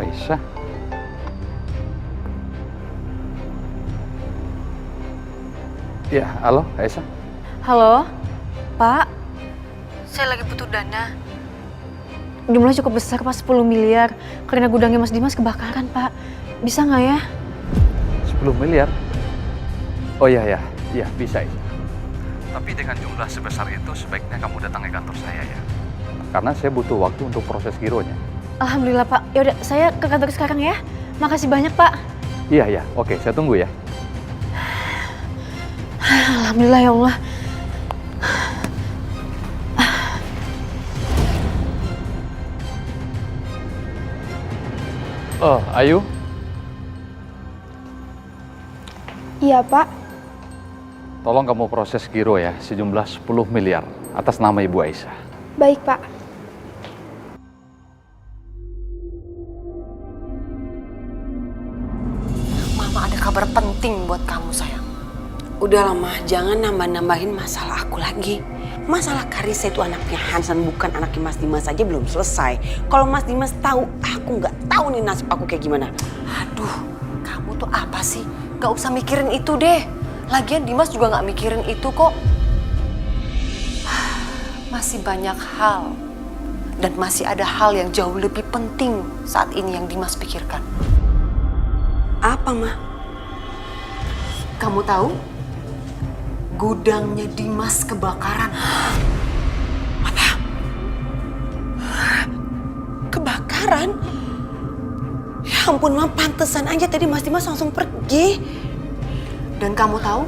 Aisyah. Ya, halo Aisyah. Halo, Pak. Saya lagi butuh dana. Jumlahnya cukup besar, Pak, 10 miliar. Karena gudangnya Mas Dimas kebakaran, Pak. Bisa nggak ya? 10 miliar? Oh iya, bisa Aisyah. Tapi dengan jumlah sebesar itu sebaiknya kamu datang ke kantor saya ya. Karena saya butuh waktu untuk proses gironya. Alhamdulillah, Pak. Yaudah, saya ke kantor sekarang ya. Makasih banyak, Pak. Iya, oke, saya tunggu ya. Alhamdulillah ya Allah. Oh, Ayu? Iya, Pak. Tolong kamu proses giro ya, sejumlah 10 miliar atas nama Ibu Aisyah. Baik, Pak. Mama ada kabar penting buat kamu, sayang. Udah lama, jangan nambah-nambahin masalah aku lagi. Masalah Karissa itu anaknya Hansan, bukan anaknya Mas Dimas aja belum selesai. Kalau Mas Dimas tahu, aku nggak tahu nih nasib aku kayak gimana. Aduh, kamu tuh apa sih? Gak usah mikirin itu deh. Lagian Dimas juga gak mikirin itu kok. Masih banyak hal. Dan masih ada hal yang jauh lebih penting saat ini yang Dimas pikirkan. Apa, Ma? Kamu tahu? Gudangnya Dimas kebakaran. Apa? Kebakaran? Ya ampun, Ma, pantesan aja tadi Mas Dimas langsung pergi. Dan kamu tahu?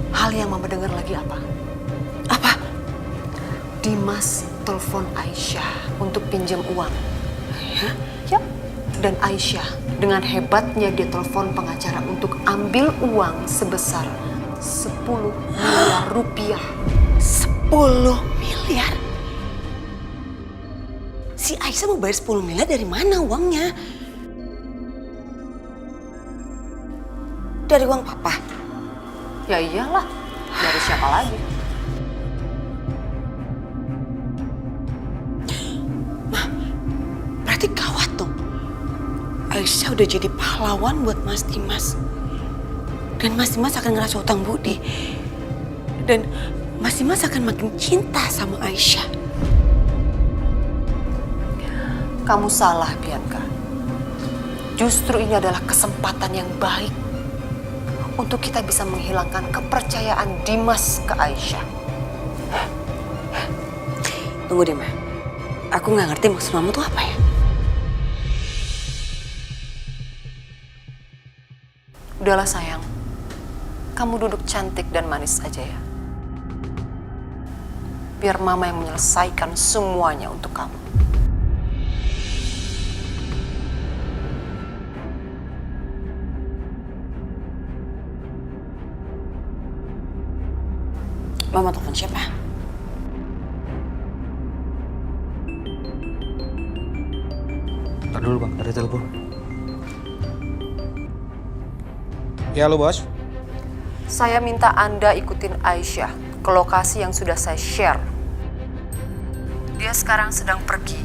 Hal yang Mama dengar lagi apa? Apa? Dimas telepon Aisyah untuk pinjam uang. Ya. Dan Aisyah dengan hebatnya dia telepon pengacara untuk ambil uang sebesar 10 miliar rupiah. 10 miliar? Si Aisyah mau bayar 10 miliar dari mana uangnya? Dari uang papa? Ya iyalah, dari siapa lagi? Berarti gawat dong. Aisyah udah jadi pahlawan buat Mas Dimas. Dan Mas Dimas akan ngerasa utang budi. Dan Mas Dimas akan makin cinta sama Aisyah. Kamu salah, Bianca. Justru ini adalah kesempatan yang baik untuk kita bisa menghilangkan kepercayaan Dimas ke Aisyah. Tunggu deh, Ma. Aku nggak ngerti maksud Mama tuh apa ya? Udahlah sayang, kamu duduk cantik dan manis aja ya. Biar Mama yang menyelesaikan semuanya untuk kamu. Mama telepon siapa? Ntar dulu bang, ada telepon. Ya halo bos. Saya minta Anda ikutin Aisyah ke lokasi yang sudah saya share. Dia sekarang sedang pergi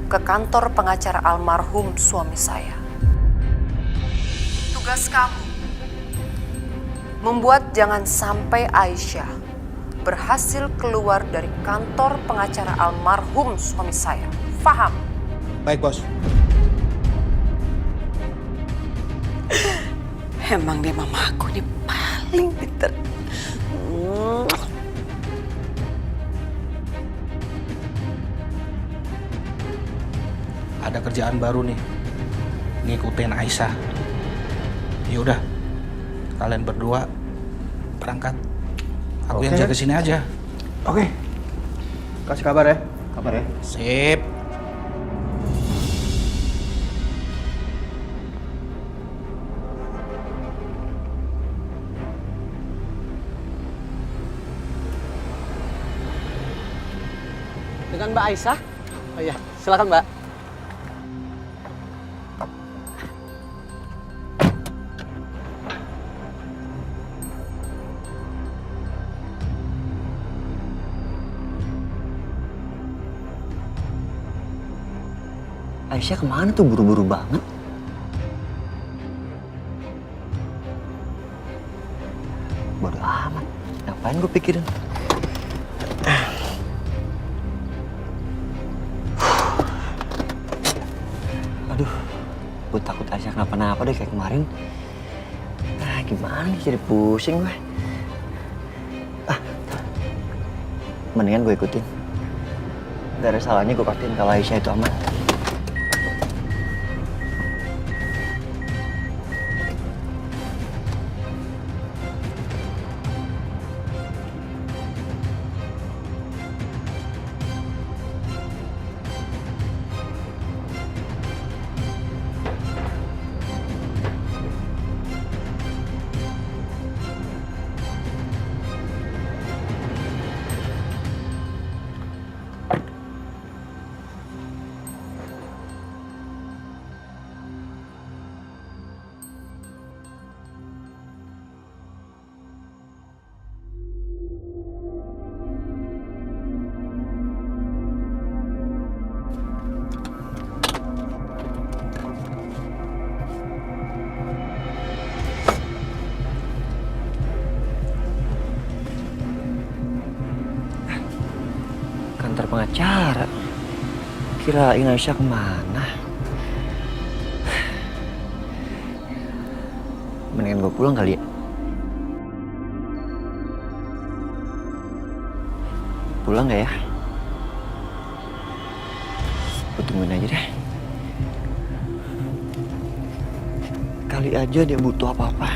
ke kantor pengacara almarhum suami saya. Tugas kamu membuat jangan sampai Aisyah berhasil keluar dari kantor pengacara almarhum suami saya. Faham? Baik bos. Emang dia mama aku nih paling pinter. Ada kerjaan baru nih. Ngikutin Aisyah. Ya udah. Kalian berdua berangkat. Aku yang jaga sini aja. Oke. Kasih kabar ya. Sip. Dengan Mbak Aisyah? Oh iya, silakan Mbak. Aisyah kemana tuh buru-buru banget? Bodoh amat. Ngapain gue pikirin? Aduh, gue takut Aisyah kenapa-napa deh kayak kemarin. Gimana nih jadi pusing gue. Mendingan gue ikutin. Gak ada salahnya gue pastiin kalau Aisyah itu aman. Kantor pengacara. Kirain Aisyah kemana? Mendingan gue pulang kali ya. Pulang gak ya? Gue tungguin aja deh. Kali aja dia butuh apa-apa.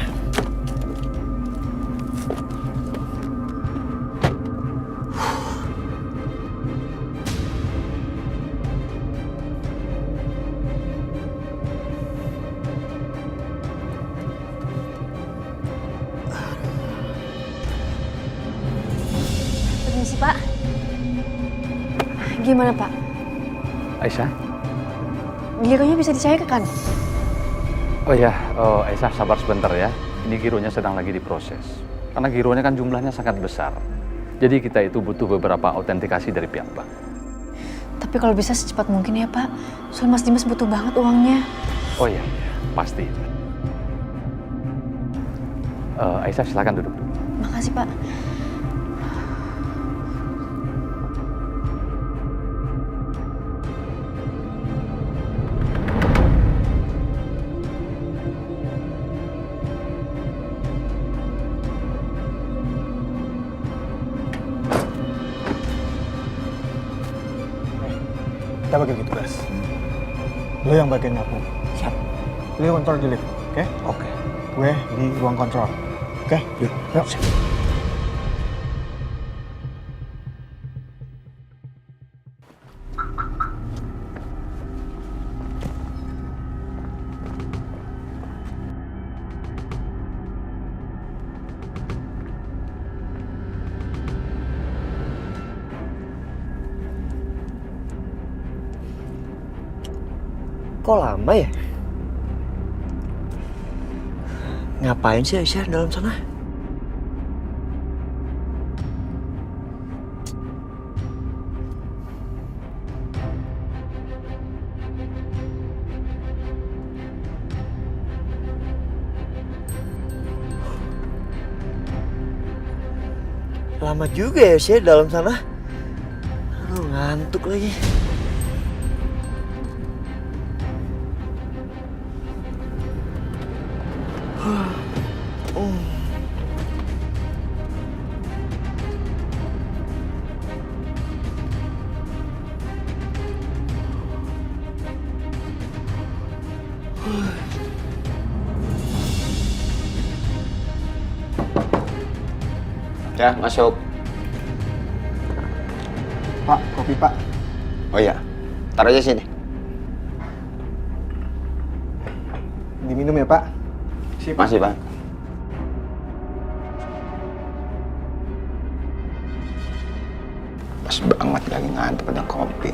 Permisi, Pak. Gimana, Pak? Aisyah? Gironya bisa dicairkan? Oh ya, Aisyah sabar sebentar ya. Ini gironya sedang lagi diproses. Karena gironya kan jumlahnya sangat besar. Jadi kita itu butuh beberapa autentikasi dari pihak bank. Tapi kalau bisa secepat mungkin ya, Pak. Soalnya Mas Dimas butuh banget uangnya. Oh iya, pasti. Aisyah silakan duduk dulu. Makasih, Pak. Kita bagi tugas. Lo yang bagian nyapu. Siap. Lo kontrol di lift, oke? Oke. Gue di ruang kontrol. Oke? Yuk. Siap. Kok lama ya? Ngapain sih Aisyah dalam sana? Lama juga ya Aisyah dalam sana. Aduh, ngantuk lagi. Ya, masuk. Pak, kopi Pak. Oh iya, taruh aja sini. Diminum ya Pak. Masih, Pak. Pas banget lagi ngantuk ada kopi.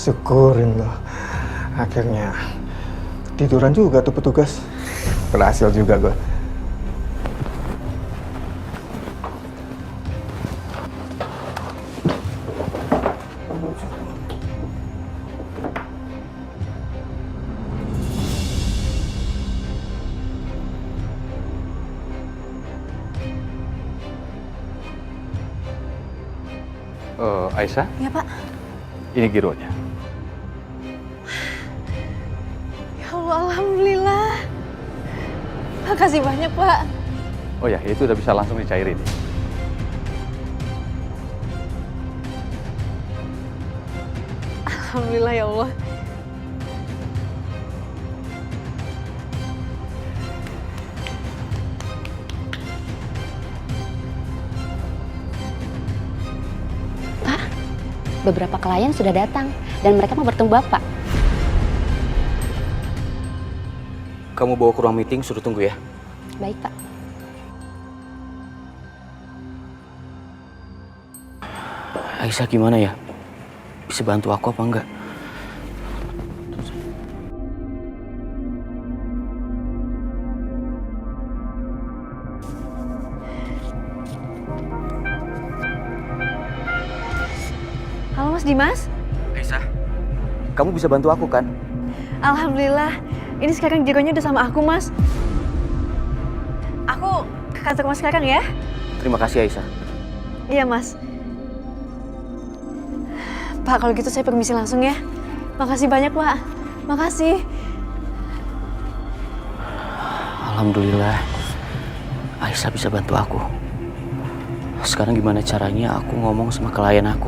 Syukurin loh. Akhirnya tiduran juga tuh petugas. Berhasil juga gue. Aisyah, Ya Pak. ini gironya. Ya Allah, alhamdulillah. Makasih banyak Pak. Oh ya, itu udah bisa langsung dicairin. Alhamdulillah ya Allah. Beberapa klien sudah datang dan mereka mau bertemu Bapak. Kamu bawa ke ruang meeting, suruh tunggu ya. Baik, Pak. Aisyah gimana ya? Bisa bantu aku apa enggak? Halo Mas Dimas. Aisyah, kamu bisa bantu aku kan? Alhamdulillah. Ini sekarang gironya udah sama aku Mas. Aku ke kantor Mas sekarang ya. Terima kasih Aisyah. Iya Mas. Pak, kalau gitu saya permisi langsung ya. Makasih banyak Pak. Makasih. Alhamdulillah, Aisyah bisa bantu aku. Sekarang gimana caranya aku ngomong sama klien aku?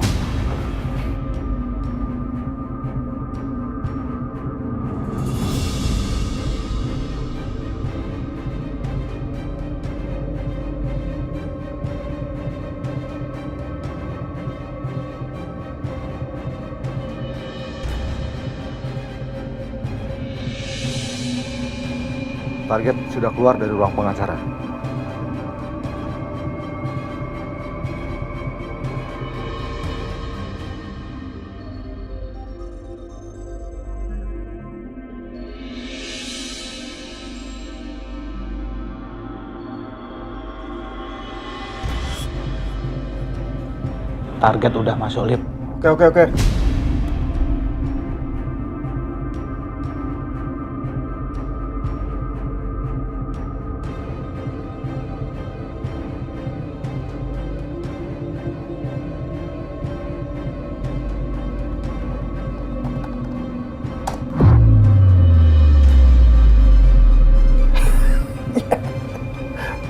Target sudah keluar dari ruang pengacara. Target udah masuk lift. Oke.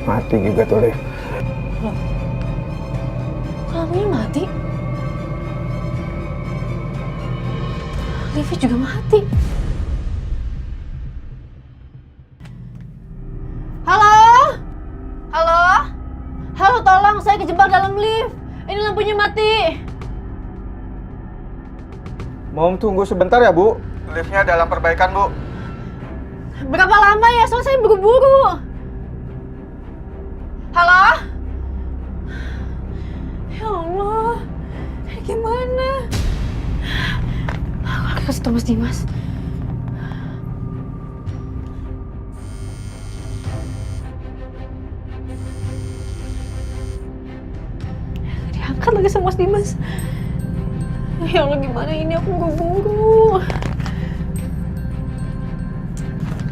Mati juga tuh lift. Lampunya mati. Liftnya juga mati. Halo? Halo? Halo, tolong, saya kejebak dalam lift. Ini lampunya mati. Mau tunggu sebentar ya, Bu? Liftnya dalam perbaikan, Bu. Berapa lama ya? Soalnya saya buru-buru. Halo? Ya Allah, ini gimana? Aku kasih tau Mas Dimas. Diangkat lagi sama Mas Dimas. Ya Allah, gimana ini, aku buru-buru.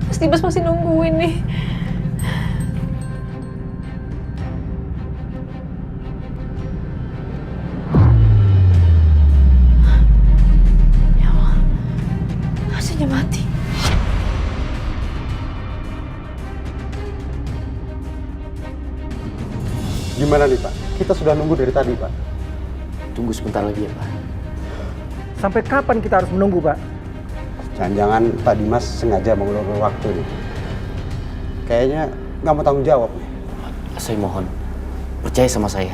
Mas Dimas masih nungguin nih. Mati. Gimana nih, Pak? Kita sudah nunggu dari tadi, Pak. Tunggu sebentar lagi ya, Pak. Sampai kapan kita harus menunggu, Pak? Jangan-jangan Pak Dimas sengaja mengulur waktu nih. Kayaknya nggak mau tanggung jawab nih. Saya mohon, percaya sama saya.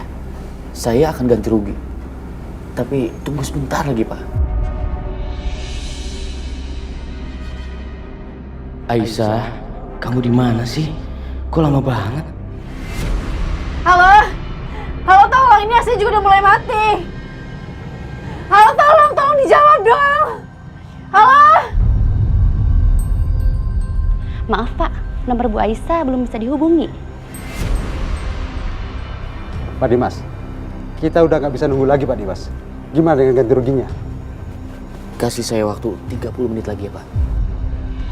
Saya akan ganti rugi. Tapi tunggu sebentar lagi, Pak. Aisyah, kamu di mana sih? Kok lama banget? Halo? Halo, tolong, ini aslinya juga udah mulai mati. Halo, tolong dijawab dong. Maaf Pak, nomor Bu Aisyah belum bisa dihubungi. Pak Dimas, kita udah nggak bisa nunggu lagi Pak Dimas. Gimana dengan ganti ruginya? Kasih saya waktu 30 menit lagi ya Pak.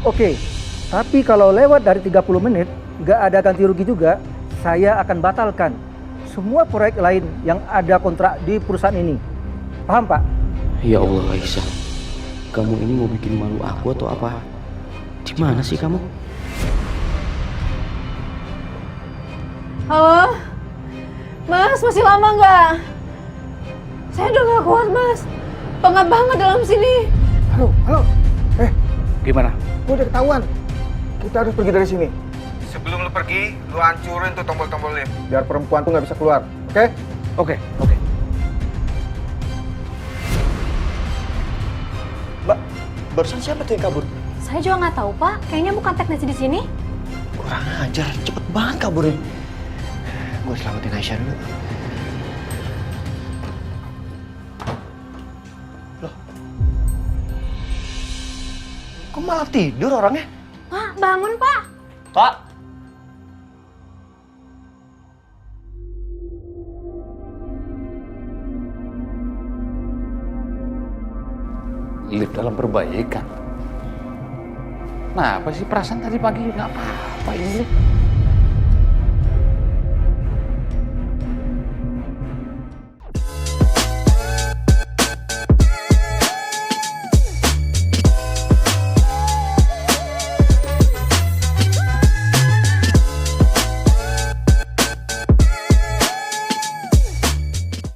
Oke, tapi kalau lewat dari 30 menit, nggak ada ganti rugi juga, saya akan batalkan semua proyek lain yang ada kontrak di perusahaan ini. Paham Pak? Ya Allah Aisyah, kamu ini mau bikin malu aku atau apa? Di mana sih kamu? Halo? Mas, masih lama nggak? Saya udah nggak kuat, Mas. Pengap banget dalam sini. Halo. Gimana? Gue udah ketahuan. Kita harus pergi dari sini. Sebelum lu pergi, lu hancurin tuh tombol-tombol lift. Biar perempuan tuh nggak bisa keluar. Oke? Oke. Mbak, barusan siapa tuh yang kabur? Saya juga nggak tahu, Pak. Kayaknya bukan teknisi di sini. Kurang ajar, cepet banget kaburin. Gue selamatin Aisyah dulu. Loh, kok malah tidur orangnya? Pak, bangun, Pak. Pak! Lift dalam perbaikan. Nah, apa sih perasaan tadi pagi nggak apa-apa ini lift?